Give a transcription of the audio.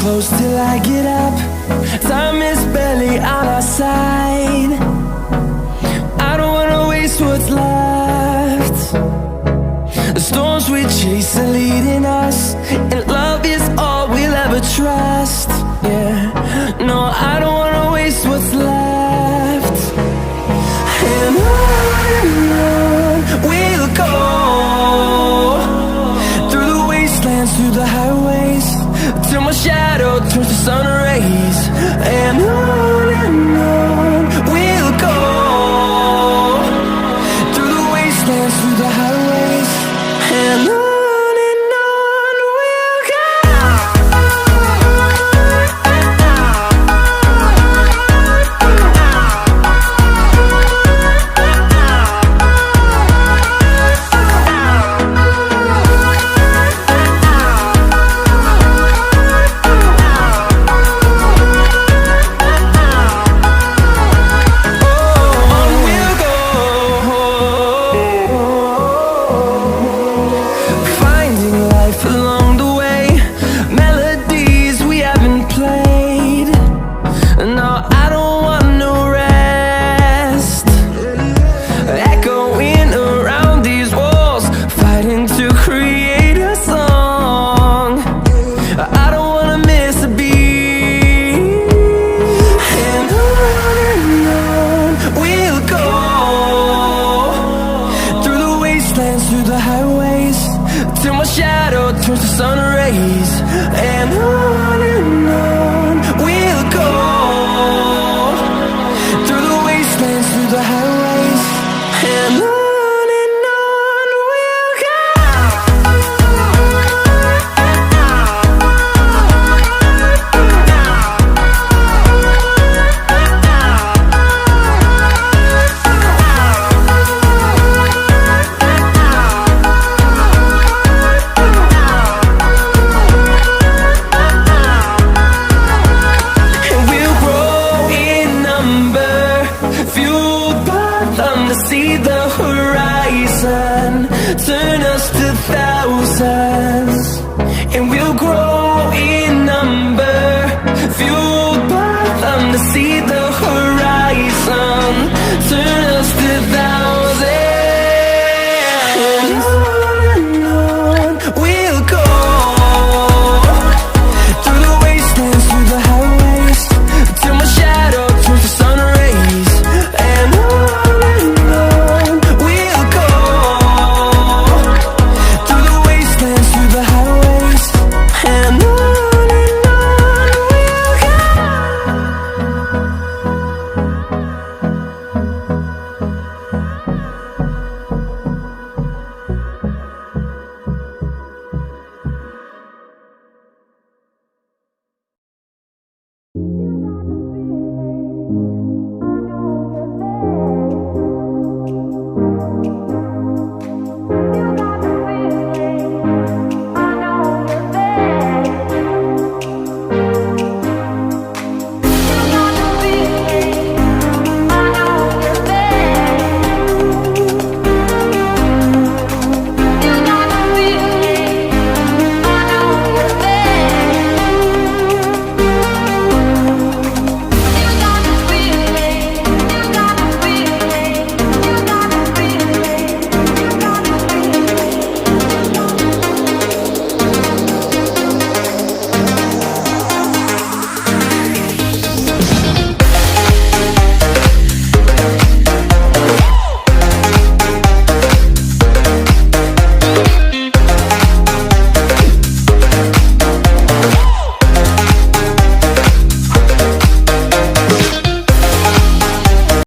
close till I get up. Time is barely on our side. I don't wanna waste what's left. The storms we chase are leading us, and love is all we'll ever trust. Yeah, no, I don't wanna waste what's left. And on we'll go, through the wastelands, through the highways, till my shadow turns to sun rays. And on we'll go, through the wastelands, through the highways, and on we'll go. Through the highways, till my shadow turns to sun rays. And on we'll go, through the wastelands, through the highways, and on we'll go. See the horizon turn us to thousands, and we'll grow in number, fueled by them. To see the horizon turn